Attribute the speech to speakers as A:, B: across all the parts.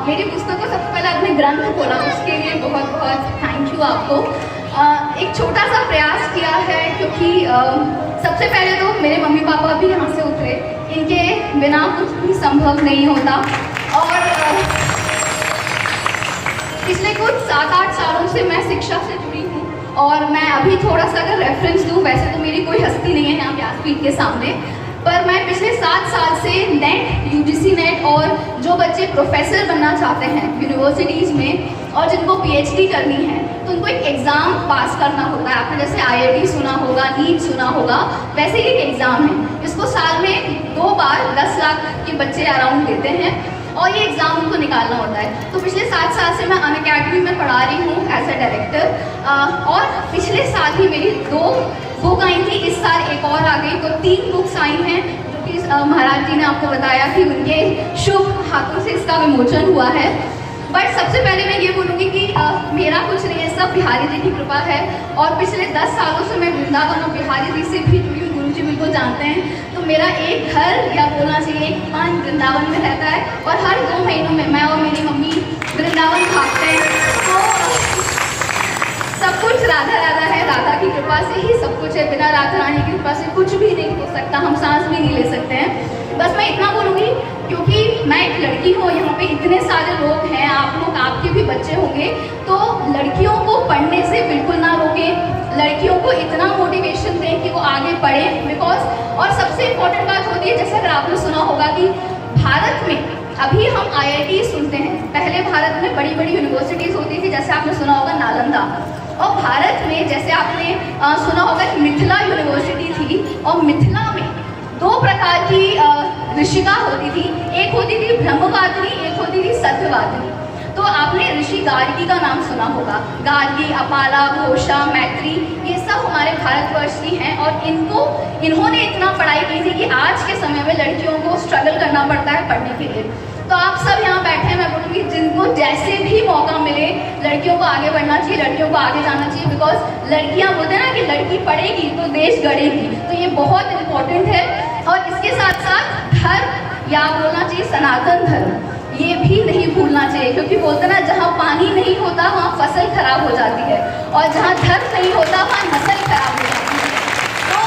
A: मेरी पुस्तक को सबसे पहले आपने ग्रंथ खोला, उसके लिए बहुत बहुत थैंक यू आपको। एक छोटा सा प्रयास किया है क्योंकि सबसे पहले तो मेरे मम्मी पापा भी यहाँ से उतरे, इनके बिना कुछ भी संभव नहीं होता। और पिछले कुछ 7-8 सालों से मैं शिक्षा से जुड़ी हूँ और मैं अभी थोड़ा सा अगर रेफरेंस दूँ, वैसे तो मेरी कोई हस्ती नहीं है यहाँ व्यासपीठ के सामने, पर मैं पिछले 7 साल से नेट, यूजीसी नेट और जो बच्चे प्रोफेसर बनना चाहते हैं यूनिवर्सिटीज़ में और जिनको पीएचडी करनी है तो उनको एक एग्ज़ाम पास करना होता है। आपने जैसे आईआईटी सुना होगा, नीट सुना होगा, वैसे ही एक एग्ज़ाम है। इसको साल में 2 बार 10 लाख के बच्चे अराउंड देते हैं और ये एग्ज़ाम उनको निकालना होता है। तो पिछले 7 साल से मैं अनअकैडमी में पढ़ा रही हूँ एज ए डायरेक्टर और पिछले साल ही मेरी 2 बुक आई थी, इस साल एक और आ गई, तो 3 बुक्स आई हैं जो कि महाराज जी ने आपको बताया कि उनके शुभ हाथों से इसका विमोचन हुआ है। बट सबसे पहले मैं ये बोलूँगी कि मेरा कुछ नहीं है, सब बिहारी जी की कृपा है। और पिछले 10 सालों से मैं वृंदावन और बिहारी जी से भी जुड़ी हूँ, गुरु जी बिल्कुल जानते हैं। तो मेरा एक घर या बोलना चाहिए एक मन वृंदावन में रहता है और हर 2 महीनों में मैं और मेरी मम्मी वृंदावन भागते हैं। तो सब कुछ राधा राधा है, राधा की कृपा से ही सब कुछ है, बिना राधा रानी की कृपा से कुछ भी नहीं हो सकता, हम सांस भी नहीं ले सकते हैं। बस मैं इतना बोलूँगी क्योंकि मैं एक लड़की हूँ, यहाँ पे इतने सारे लोग हैं, आप लोग, आपके भी बच्चे होंगे, तो लड़कियों को पढ़ने से बिल्कुल ना रोकें, लड़कियों को इतना मोटिवेशन दें कि वो आगे पढ़ें। बिकॉज और सबसे इम्पोर्टेंट बात होती है, जैसे अगर आपने सुना होगा कि भारत में अभी हम आईआईटी सुनते हैं, पहले भारत में बड़ी बड़ी यूनिवर्सिटीज़ होती थी, जैसे आपने सुना होगा नालंदा। और भारत में जैसे आपने सुना होगा कि मिथिला यूनिवर्सिटी थी और मिथिला में 2 प्रकार की ऋषिका होती थी, एक होती थी ब्रह्मवादिनी, एक होती थी सत्यवादिनी। तो आपने ऋषि गार्गी का नाम सुना होगा, गार्गी, अपाला, घोषा, मैत्री, ये सब हमारे भारतवर्ष की हैं और इन्होंने इतना पढ़ाई की थी कि आज के समय में लड़कियों को स्ट्रगल करना पड़ता है पढ़ने के लिए। तो आप सब यहाँ बैठे हैं, मैं बोलूँगी जिनको जैसे भी मौका मिले लड़कियों को आगे बढ़ना चाहिए, लड़कियों को आगे जाना चाहिए। बिकॉज लड़कियाँ बोलते हैं ना कि लड़की पढ़ेगी तो देश गढ़ेगी, तो ये बहुत इम्पोर्टेंट है। और इसके साथ साथ धर्म या बोलना चाहिए सनातन धर्म, ये भी नहीं भूलना चाहिए, क्योंकि बोलते ना जहाँ पानी नहीं होता वहाँ फसल खराब हो जाती है और जहाँ धर्म नहीं होता वहाँ नस्ल खराब हो जाती है। तो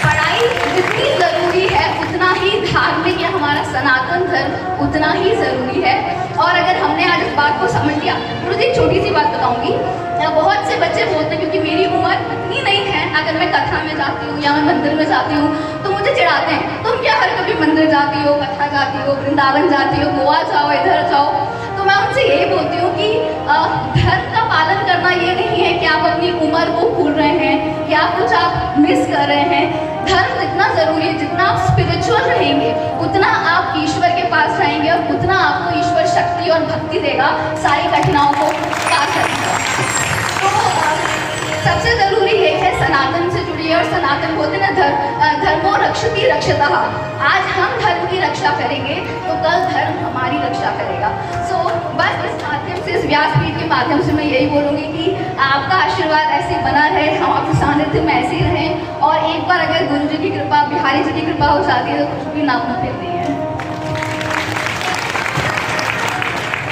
A: पढ़ाई जितनी ज़रूरी है उतना ही धार्मिक या हमारा सनातन धर्म उतना ही ज़रूरी है। और अगर हमने आज इस बात को समझ लिया, गुरु जी छोटी सी बात बताऊंगी, बहुत से बच्चे बोलते हैं क्योंकि मेरी उम्र इतनी नहीं है, अगर मैं कथा में जाती हूँ या मैं मंदिर में जाती हूँ तो मुझे चिढ़ाते हैं, तुम क्या हर कभी मंदिर जाती हो, कथा गाती हो, वृंदावन जाती हो, गोवा जाओ, इधर जाओ। तो मैं उनसे यही बोलती हूँ कि धर्म का पालन करना ये नहीं है कि आप अपनी उम्र को भूल रहे हैं या कुछ आप मिस कर रहे हैं। धर्म जितना ज़रूरी है, जितना आप स्पिरिचुअल रहेंगे उतना आप ईश्वर के पास जाएंगे और उतना आपको ईश्वर शक्ति और भक्ति देगा सारी कठिनाइयों को पार करने का। तो सबसे ज़रूरी ये है सनातन से जुड़िए और सनातन होते ना धर्मो रक्षति रक्षतः। आज हम धर्म की रक्षा करेंगे तो कल धर्म हमारी रक्षा करेगा। सो बस इस माध्यम से, इस व्यासपीठ के माध्यम से मैं यही बोलूँगी कि आपका आशीर्वाद ऐसे बना रहे, हम आपके सानिध्य में ऐसे ही रहें और एक बार अगर गुरु जी की कृपा, बिहारी जी की कृपा हो जाती है तो कुछ भी नामुमकिन नहीं है।